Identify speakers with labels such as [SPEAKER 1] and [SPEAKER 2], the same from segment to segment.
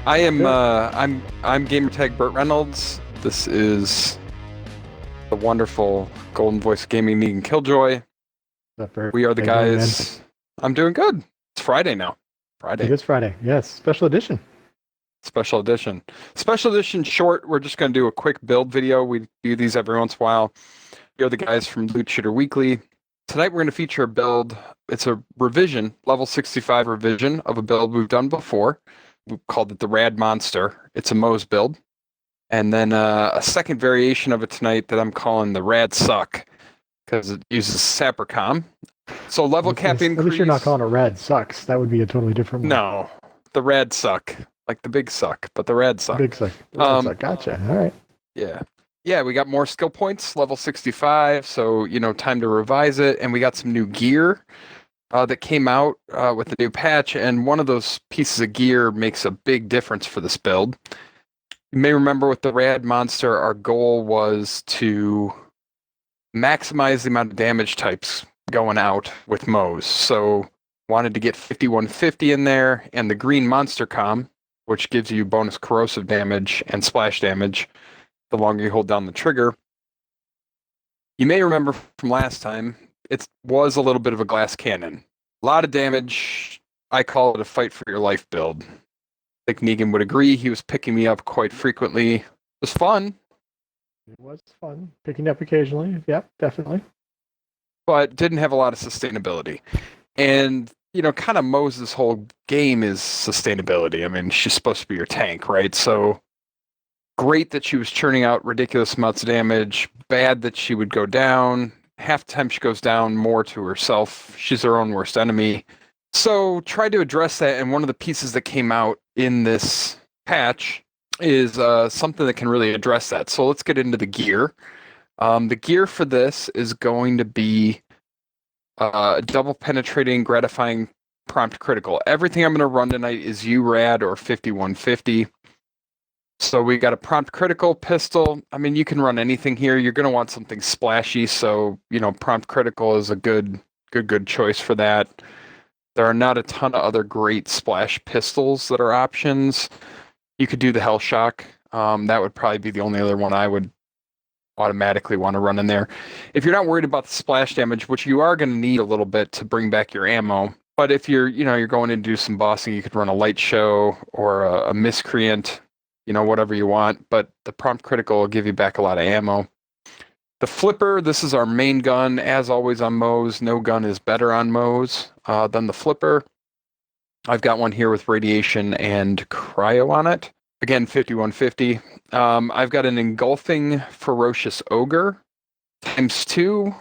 [SPEAKER 1] I'm gamertag Burt Reynolds. This is the wonderful golden voice gaming Negan Killjoy.
[SPEAKER 2] Sapper.
[SPEAKER 1] We are the
[SPEAKER 2] How you doing, man?
[SPEAKER 1] guys. I'm doing good. It's Friday now.
[SPEAKER 2] It
[SPEAKER 1] Friday.
[SPEAKER 2] is Friday. Yes, special edition.
[SPEAKER 1] Special edition. Special edition short. We're just going to do a quick build video. We do these every once in a while. We are the guys from Loot Shooter Weekly. Tonight we're going to feature a build. It's a revision, level 65 revision of a build we've done before. We called it the Rad Monster. It's a Moze build. And then a second variation of it tonight that I'm calling the Rad Suc because it uses sapper com. So level cap increase.
[SPEAKER 2] At least you're not calling it Rad Sucks. That would be a totally different one.
[SPEAKER 1] No, the Rad Suc, like the big suck, but the Rad Suc.
[SPEAKER 2] Big Suck. Rad Suck. Gotcha. All right.
[SPEAKER 1] Yeah. Yeah, we got more skill points, level 65, so, time to revise it. And we got some new gear that came out with the new patch, and one of those pieces of gear makes a big difference for this build. You may remember with the Rad Monster, our goal was to maximize the amount of damage types going out with Moze. So wanted to get 5150 in there, and the green Monster Com, which gives you bonus corrosive damage and splash damage the longer you hold down the trigger. You may remember from last time, it was a little bit of a glass cannon. A lot of damage. I call it a fight for your life build. I think Negan would agree. He was picking me up quite frequently. It was fun.
[SPEAKER 2] It was fun. Picking up occasionally. Yep, definitely.
[SPEAKER 1] But didn't have a lot of sustainability. And, kind of Moze's whole game is sustainability. I mean, she's supposed to be your tank, right? So great that she was churning out ridiculous amounts of damage. Bad that she would go down. Half the time she goes down more to herself. She's her own worst enemy. So tried to address that, and one of the pieces that came out in this patch is something that can really address that. So let's get into the gear. The gear for this is going to be double penetrating, gratifying, prompt critical. Everything I'm going to run tonight is URAD or 5150. So we got a prompt critical pistol. I mean, you can run anything here. You're going to want something splashy. So, prompt critical is a good choice for that. There are not a ton of other great splash pistols that are options. You could do the Hell Shock. That would probably be the only other one I would automatically want to run in there. If you're not worried about the splash damage, which you are going to need a little bit to bring back your ammo, but if you're going in to do some bossing, you could run a light show or a miscreant, whatever you want, but the prompt critical will give you back a lot of ammo. The flipper, this is our main gun. As always on Moze, no gun is better on Moze than the flipper. I've got one here with radiation and cryo on it. Again, 5150. I've got an engulfing ferocious ogre ×2,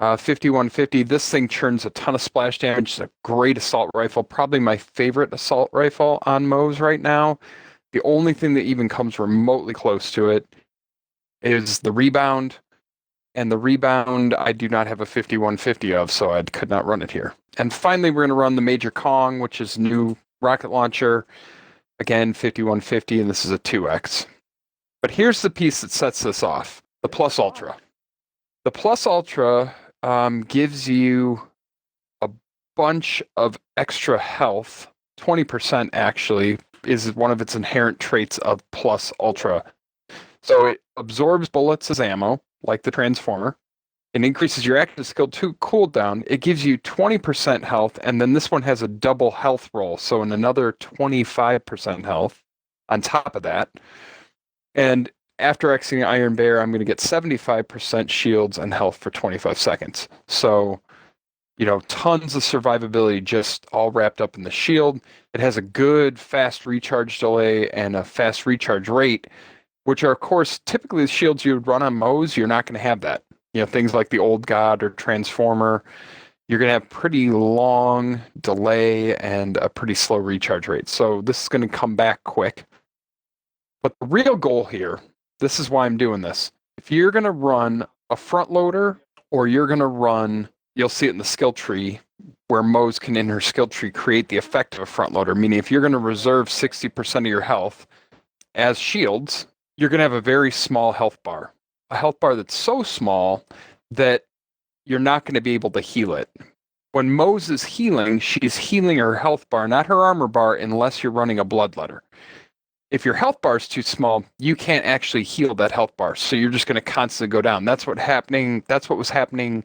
[SPEAKER 1] 5150. This thing churns a ton of splash damage. It's a great assault rifle, probably my favorite assault rifle on Moze right now. The only thing that even comes remotely close to it is the rebound. And the rebound, I do not have a 5150 of, so I could not run it here. And finally, we're going to run the Major Kong, which is new rocket launcher. Again, 5150, and this is a 2X. But here's the piece that sets this off, the Plus Ultra. The Plus Ultra gives you a bunch of extra health, 20% actually, is one of its inherent traits of Plus Ultra. So it absorbs bullets as ammo, like the Transformer. It increases your active skill 2 cooldown. It gives you 20% health, and then this one has a double health roll, so another 25% health on top of that. And after Xing Iron Bear, I'm going to get 75% shields and health for 25 seconds. So, tons of survivability just all wrapped up in the shield. It has a good fast recharge delay and a fast recharge rate, which are, of course, typically the shields you would run on Moze. You're not going to have that. Things like the Old God or Transformer, you're going to have pretty long delay and a pretty slow recharge rate. So this is going to come back quick. But the real goal here, this is why I'm doing this. If you're going to run a front loader, or you're going to run, you'll see it in the skill tree, where Moze can, in her skill tree, create the effect of a front loader. Meaning if you're going to reserve 60% of your health as shields, you're going to have a very small health bar. A health bar that's so small that you're not going to be able to heal it. When Moze is healing, she's healing her health bar, not her armor bar, unless you're running a bloodletter. If your health bar is too small, you can't actually heal that health bar. So you're just going to constantly go down. That's what was happening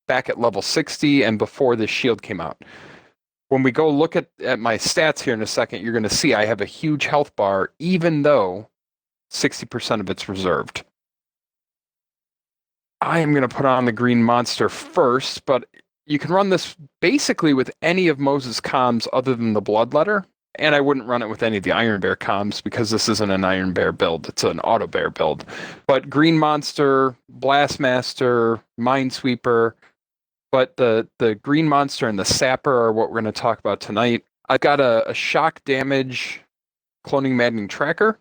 [SPEAKER 1] back at level 60 and before this shield came out. When we go look at my stats here in a second, you're going to see I have a huge health bar, even though 60% of it's reserved. I am going to put on the green monster first, but you can run this basically with any of Moze's comms other than the bloodletter. And I wouldn't run it with any of the Iron Bear comms because this isn't an Iron Bear build. It's an Auto Bear build. But Green Monster, Blastmaster, Minesweeper, but the Green Monster and the Sapper are what we're going to talk about tonight. I've got a shock damage cloning maddening tracker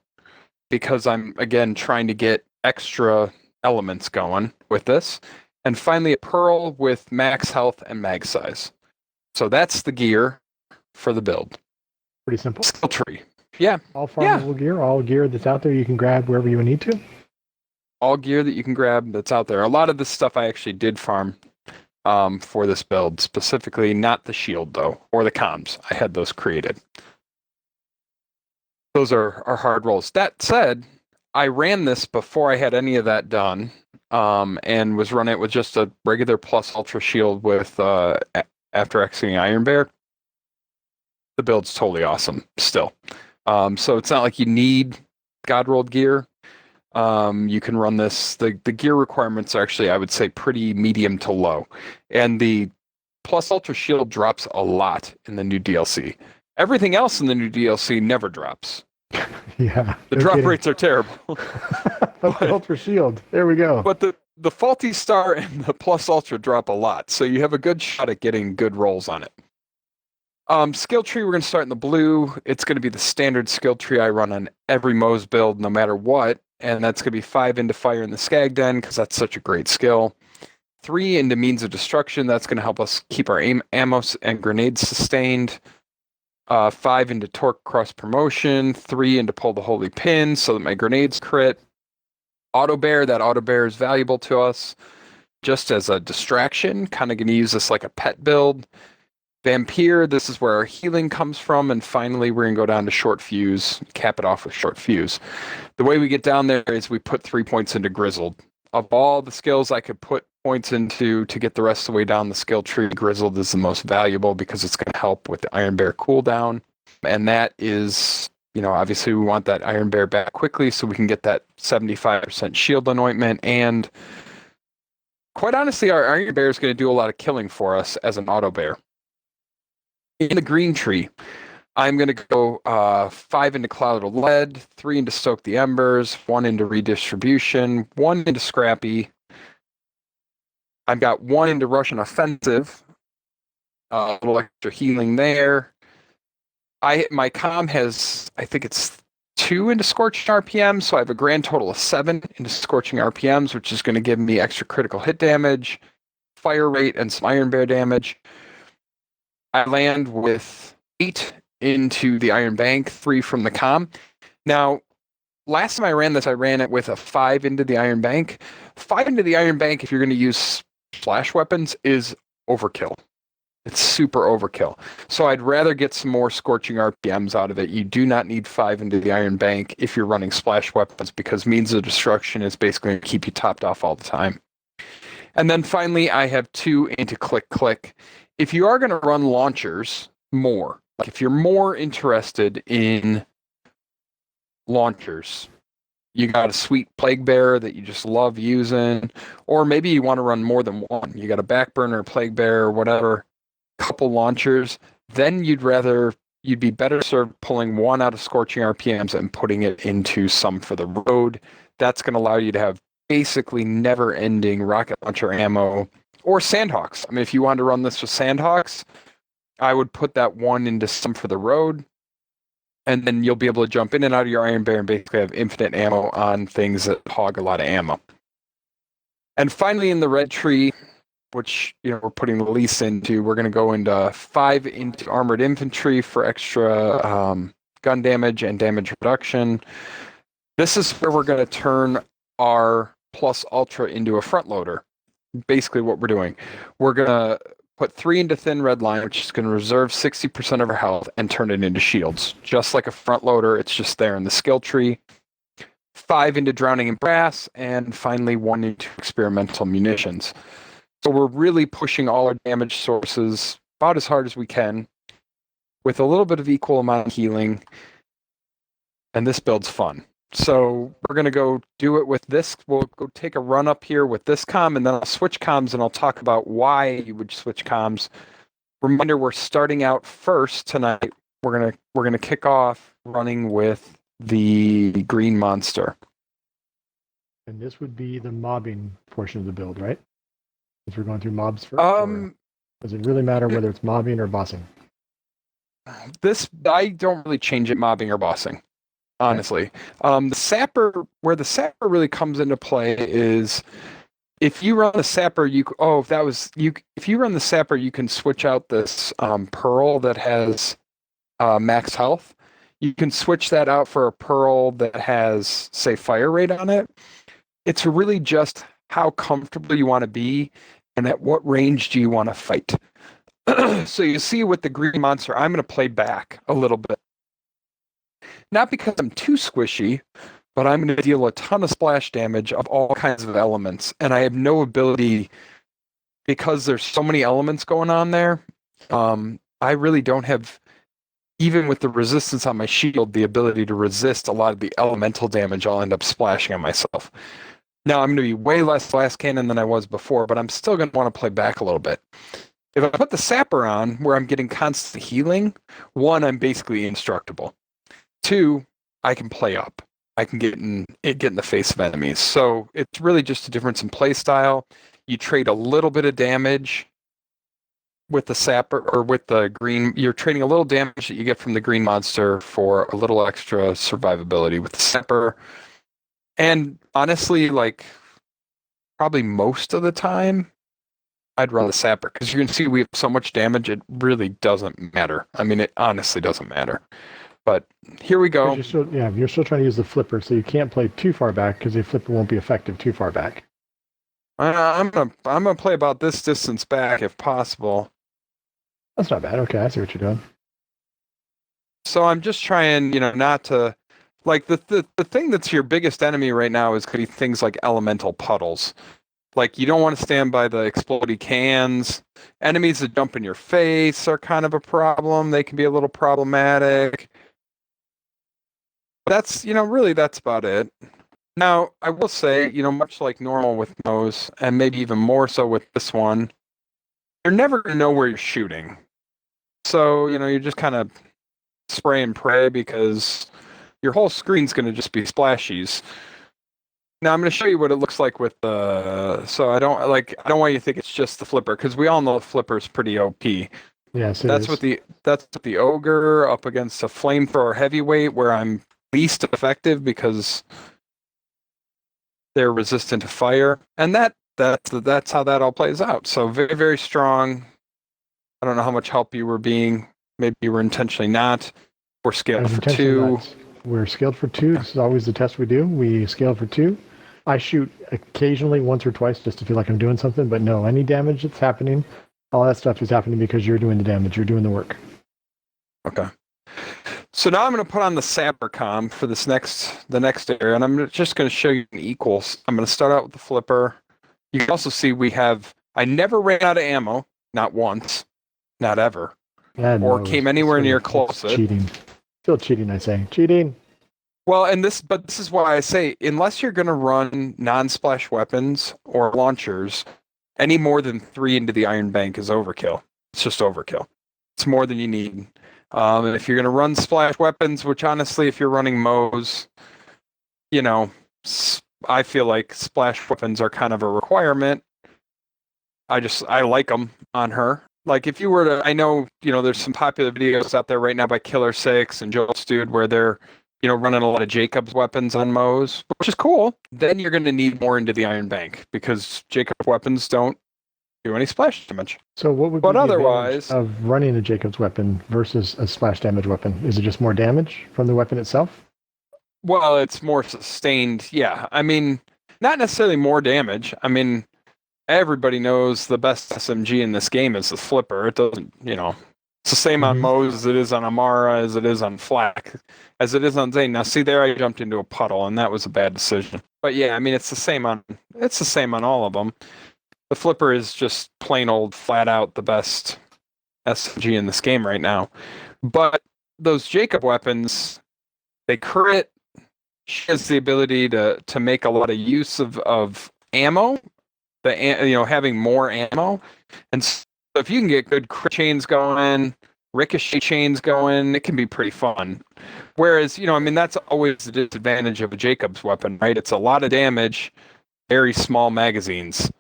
[SPEAKER 1] because I'm, again, trying to get extra elements going with this. And finally, a Pearl with max health and mag size. So that's the gear for the build.
[SPEAKER 2] Pretty simple.
[SPEAKER 1] Skill tree. Yeah.
[SPEAKER 2] All farmable gear, all gear that's out there you can grab wherever you need to.
[SPEAKER 1] All gear that you can grab that's out there. A lot of this stuff I actually did farm for this build, specifically not the shield though, or the comms. I had those created. Those are hard rolls. That said, I ran this before I had any of that done, and was running it with just a regular plus ultra shield with after exiting Iron Bear. The build's totally awesome still. So it's not like you need God rolled gear. You can run this. The gear requirements are actually, I would say, pretty medium to low. And the plus ultra shield drops a lot in the new DLC. Everything else in the new DLC never drops.
[SPEAKER 2] Yeah.
[SPEAKER 1] The drop rates are terrible.
[SPEAKER 2] Ultra shield. There we go.
[SPEAKER 1] But the faulty star and the plus ultra drop a lot. So you have a good shot at getting good rolls on it. Skill tree, we're going to start in the blue. It's going to be the standard skill tree I run on every Moze build, no matter what. And that's going to be 5 into fire in the Skag Den, because that's such a great skill. 3 into means of destruction. That's going to help us keep our ammo and grenades sustained. 5 into torque cross promotion. 3 into pull the holy pin, so that my grenades crit. Auto bear, that auto bear is valuable to us just as a distraction. Kind of going to use this like a pet build. Vampire, this is where our healing comes from. And finally, we're going to go down to short fuse, cap it off with short fuse. The way we get down there is we put 3 points into Grizzled. Of all the skills I could put points into to get the rest of the way down the skill tree, Grizzled is the most valuable because it's going to help with the Iron Bear cooldown. And that is, obviously we want that Iron Bear back quickly so we can get that 75% shield anointment. And quite honestly, our Iron Bear is going to do a lot of killing for us as an auto bear. In the green tree, I'm going to go 5 into Cloud of Lead, 3 into Stoke the Embers, 1 into Redistribution, 1 into Scrappy. I've got 1 into Russian Offensive, a little extra healing there. My comm has, I think it's 2 into Scorching RPM, so I have a grand total of 7 into Scorching RPMs, which is going to give me extra critical hit damage, fire rate, and some Iron Bear damage. I land with 8 into the Iron Bank, 3 from the comm. Now, last time I ran this, I ran it with a 5 into the Iron Bank. 5 into the Iron Bank, if you're going to use splash weapons, is overkill. It's super overkill. So I'd rather get some more Scorching RPMs out of it. You do not need 5 into the Iron Bank if you're running splash weapons, because means of destruction is basically going to keep you topped off all the time. And then finally, I have 2 into Click Click. If you are going to run launchers more, like if you're more interested in launchers, you got a sweet Plague Bearer that you just love using, or maybe you want to run more than one. You got a Backburner, Plague Bearer, whatever, couple launchers, then you'd be better served pulling 1 out of Scorching RPMs and putting it into some for the road. That's going to allow you to have basically never-ending rocket launcher ammo. Or Sandhawks. I mean, if you wanted to run this with Sandhawks, I would put that 1 into some for the road, and then you'll be able to jump in and out of your Iron Bear and basically have infinite ammo on things that hog a lot of ammo. And finally, in the red tree, which we're putting the least into, we're going to go into 5 into Armored Infantry for extra gun damage and damage reduction. This is where we're going to turn our plus ultra into a front loader. Basically what we're doing. We're going to put 3 into Thin Red Line, which is going to reserve 60% of her health and turn it into shields. Just like a front loader, it's just there in the skill tree. 5 into Drowning in Brass, and finally 1 into Experimental Munitions. So we're really pushing all our damage sources about as hard as we can, with a little bit of equal amount of healing, and this build's fun. So we're going to go do it with this. We'll go take a run up here with this comm, and then I'll switch comms, and I'll talk about why you would switch comms. Reminder, we're starting out first tonight. We're gonna kick off running with the Green Monster.
[SPEAKER 2] And this would be the mobbing portion of the build, right? Since we're going through mobs first. Does it really matter whether it's mobbing or bossing?
[SPEAKER 1] This, I don't really change it mobbing or bossing, honestly. The sapper, where the sapper really comes into play is if you run the sapper, if you run the sapper, you can switch out this pearl that has max health. You can switch that out for a pearl that has, say, fire rate on it. It's really just how comfortable you want to be and at what range do you want to fight. So you see with the Green Monster, I'm going to play back a little bit. Not because I'm too squishy, but I'm going to deal a ton of splash damage of all kinds of elements. And I have no ability, because there's so many elements going on there, I really don't have, even with the resistance on my shield, the ability to resist a lot of the elemental damage I'll end up splashing on myself. Now, I'm going to be way less blast cannon than I was before, but I'm still going to want to play back a little bit. If I put the sapper on, where I'm getting constant healing, 1, I'm basically indestructible. 2, I can play up. I can get in the face of enemies. So it's really just a difference in play style. You trade a little bit of damage with the sapper, or with the green. You're trading a little damage that you get from the Green Monster for a little extra survivability with the sapper. And honestly, like, probably most of the time, I'd run the sapper, because you can see we have so much damage, it really doesn't matter. I mean, it honestly doesn't matter. But here we go.
[SPEAKER 2] You're still trying to use the flipper, so you can't play too far back, because the flipper won't be effective too far back.
[SPEAKER 1] I'm gonna play about this distance back if possible.
[SPEAKER 2] That's not bad. Okay, I see what you're doing.
[SPEAKER 1] So I'm just trying, not to, like, the thing that's your biggest enemy right now is going to be things like elemental puddles. Like, you don't want to stand by the exploding cans. Enemies that jump in your face are kind of a problem. They can be a little problematic. That's, really that's about it. Now, I will say, much like normal with Moze, and maybe even more so with this one, you're never going to know where you're shooting. So, you're just kind of spray and pray, because your whole screen's going to just be splashies. Now I'm going to show you what it looks like with the. So I don't want you to think it's just the flipper, because we all know the flipper's pretty OP.
[SPEAKER 2] Yes,
[SPEAKER 1] that's with the ogre up against a flamethrower heavyweight, where I'm least effective because they're resistant to fire, and that's how that all plays out. So very, very strong. I don't know how much help you were being. Maybe you were intentionally not. We're scaled for 2.
[SPEAKER 2] We're scaled for 2. This is always the test we do. We scale for 2. I shoot occasionally once or twice just to feel like I'm doing something, but no, any damage that's happening, all that stuff is happening because you're doing the damage. You're doing the work.
[SPEAKER 1] Okay. So now I'm going to put on the sapper comm for the next area, and I'm just going to show you an equals. I'm going to start out with the flipper. You can also see I never ran out of ammo, not once, not ever, or came anywhere near close.
[SPEAKER 2] Cheating. Still cheating, I say. Cheating.
[SPEAKER 1] Well, but this is why I say, unless you're going to run non-splash weapons or launchers, any more than 3 into the Iron Bank is overkill. It's just overkill. It's more than you need. And if you're going to run splash weapons, which honestly, if you're running Moze, I feel like splash weapons are kind of a requirement. I like them on her. Like, if you were to, I know, there's some popular videos out there right now by Killer6 and Joel's Dude where they're, running a lot of Jacob's weapons on Moze, which is cool. Then you're going to need more into the Iron Bank, because Jacob's weapons don't do any splash damage.
[SPEAKER 2] So what would be the advantage of running a Jacob's weapon versus a splash damage weapon? Is it just more damage from the weapon itself?
[SPEAKER 1] Well, it's more sustained. Yeah. I mean, not necessarily more damage. I mean, everybody knows the best SMG in this game is the flipper. It doesn't, it's the same on
[SPEAKER 2] Mhm.
[SPEAKER 1] Moze as it is on Amara, as it is on Flak, as it is on Zane. Now, see there, I jumped into a puddle, and that was a bad decision. But yeah, I mean, it's the same on all of them. The flipper is just plain old, flat out the best SMG in this game right now. But those Jacob weapons, they crit. She has the ability to make a lot of use of ammo, having more ammo, and so if you can get good crit chains going, ricochet chains going, it can be pretty fun. Whereas, I mean, that's always the disadvantage of a Jacob's weapon, right? It's a lot of damage, very small magazines.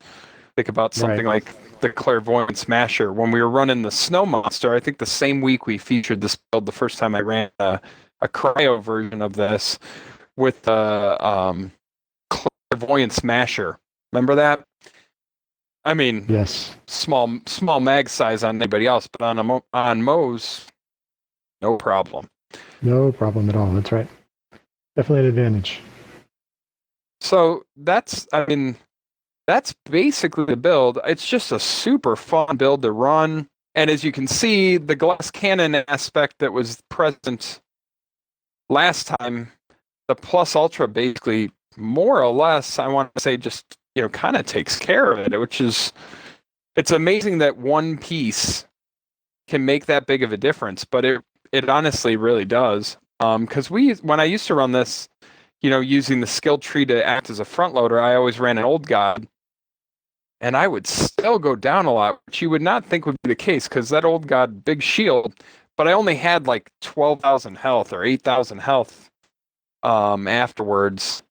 [SPEAKER 1] Think about something
[SPEAKER 2] Right.
[SPEAKER 1] like the Clairvoyant Smasher. When we were running the Snow Monster, I think the same week we featured this build, the first time I ran a cryo version of this with the Clairvoyant Smasher. Remember that? I mean,
[SPEAKER 2] Yes.
[SPEAKER 1] small mag size on anybody else, but on Moze, no problem.
[SPEAKER 2] No problem at all. That's right. Definitely an advantage.
[SPEAKER 1] So that's basically the build. It's just a super fun build to run. And as you can see, the glass cannon aspect that was present last time, the Plus Ultra basically more or less, I want to say, just kind of takes care of it, which is, it's amazing that one piece can make that big of a difference, but it honestly really does. Because when I used to run this, using the skill tree to act as a front loader, I always ran an old god, and I would still go down a lot, which you would not think would be the case because that old god big shield, but I only had like 12,000 health or 8,000 health afterwards.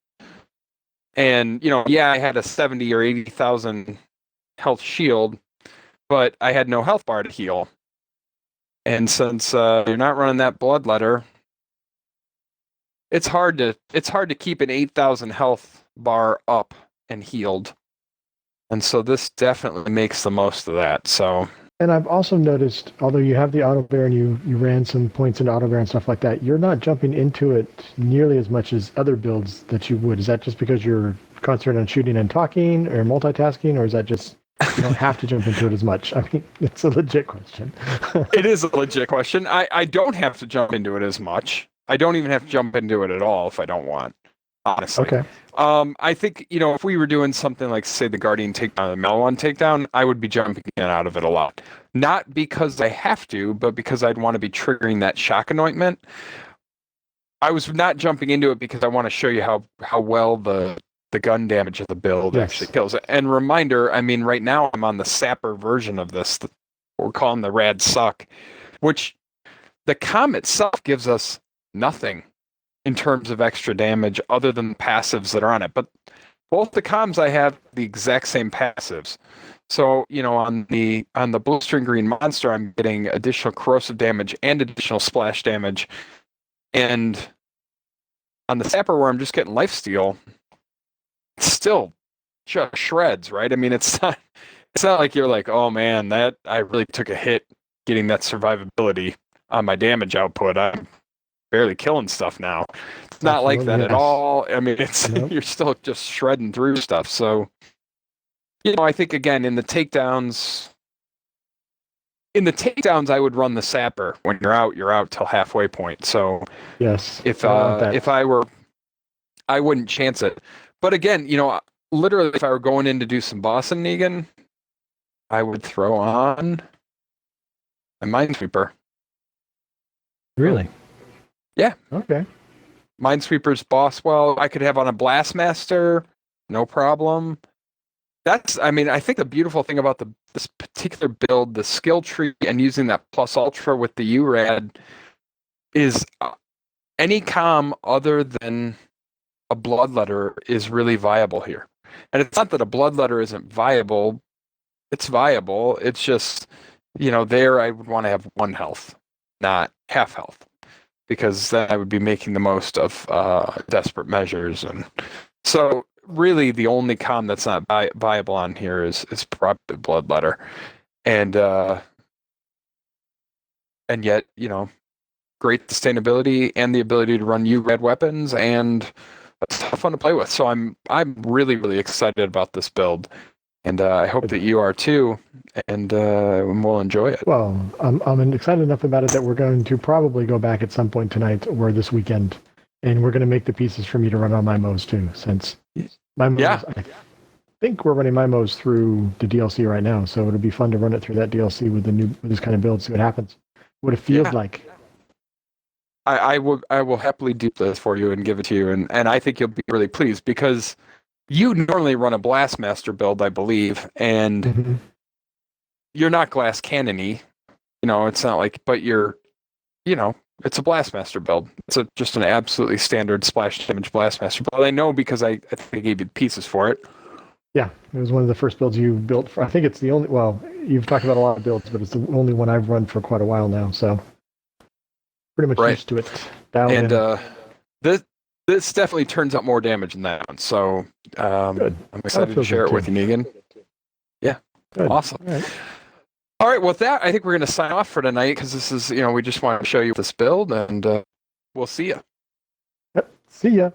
[SPEAKER 1] And yeah, I had a 70 or 80,000 health shield, but I had no health bar to heal. And since you're not running that bloodletter, it's hard to keep an 8,000 health bar up and healed. And so this definitely makes the most of that. So,
[SPEAKER 2] And I've also noticed, although you have the auto bear and you ran some points into auto bear and stuff like that, you're not jumping into it nearly as much as other builds that you would. Is that just because you're concentrated on shooting and talking or multitasking, or is that just you don't have to jump into it as much? I mean, it's a legit question.
[SPEAKER 1] it is a legit question. I don't have to jump into it as much. I don't even have to jump into it at all if I don't want, honestly.
[SPEAKER 2] Okay.
[SPEAKER 1] I think, if we were doing something like, say, the Guardian takedown, the Melon takedown, I would be jumping in and out of it a lot. Not because I have to, but because I'd want to be triggering that shock anointment. I was not jumping into it because I want to show you how well the gun damage of the build actually kills it. And reminder, I mean, right now I'm on the sapper version of this, we're calling the Rad Suc, which the comm itself gives us nothing in terms of extra damage other than the passives that are on it. But both the comms I have the exact same passives. So, on the blistering green monster, I'm getting additional corrosive damage and additional splash damage. And on the sapper where I'm just getting lifesteal, it's still just shreds, right? I mean, it's not like you're like, oh man, that I really took a hit getting that survivability on my damage output. I'm barely killing stuff now. It's not like that at all. I mean, it's you're still just shredding through stuff. So, I think again in the takedowns, I would run the sapper. When you're out till halfway point. So
[SPEAKER 2] yes,
[SPEAKER 1] if I were, I wouldn't chance it. But again, literally, if I were going in to do some boss and Negan, I would throw on a Minesweeper.
[SPEAKER 2] Really?
[SPEAKER 1] Yeah.
[SPEAKER 2] Okay.
[SPEAKER 1] Minesweeper's boss. Well, I could have on a Blastmaster, no problem. I think the beautiful thing about this particular build, the skill tree, and using that Plus Ultra with the URAD is any comm other than a Bloodletter is really viable here. And it's not that a Bloodletter isn't viable. It's viable. It's just, there I would want to have 1 health, not half health, because then I would be making the most of desperate measures. And so really the only comm that's not viable on here is probably Bloodletter. And yet, great sustainability and the ability to run red weapons, and it's tough fun to play with. So I'm really, really excited about this build. And I hope that you are too, and we'll enjoy it.
[SPEAKER 2] Well, I'm excited enough about it that we're going to probably go back at some point tonight or this weekend, and we're going to make the pieces for me to run on my Moze too, since my Moze,
[SPEAKER 1] Yeah.
[SPEAKER 2] I think we're running my Moze through the DLC right now, so it'll be fun to run it through that DLC with this kind of build, see what happens, what it feels like.
[SPEAKER 1] I will happily do this for you and give it to you, and I think you'll be really pleased because you normally run a Blastmaster build, I believe, and you're not glass cannon-y. It's not like, but you're, it's a Blastmaster build. It's just an absolutely standard splash damage Blastmaster build. I know because I think I gave you the pieces for it.
[SPEAKER 2] Yeah, it was one of the first builds you built for. I think it's the only, well, you've talked about a lot of builds, but it's the only one I've run for quite a while now, so pretty much used to it.
[SPEAKER 1] And this definitely turns out more damage than that one, so I'm excited to share it with you, Negan. Yeah,
[SPEAKER 2] good.
[SPEAKER 1] Awesome. All right, with that, I think we're going to sign off for tonight because this is, we just want to show you this build, and we'll see you.
[SPEAKER 2] Yep. See ya.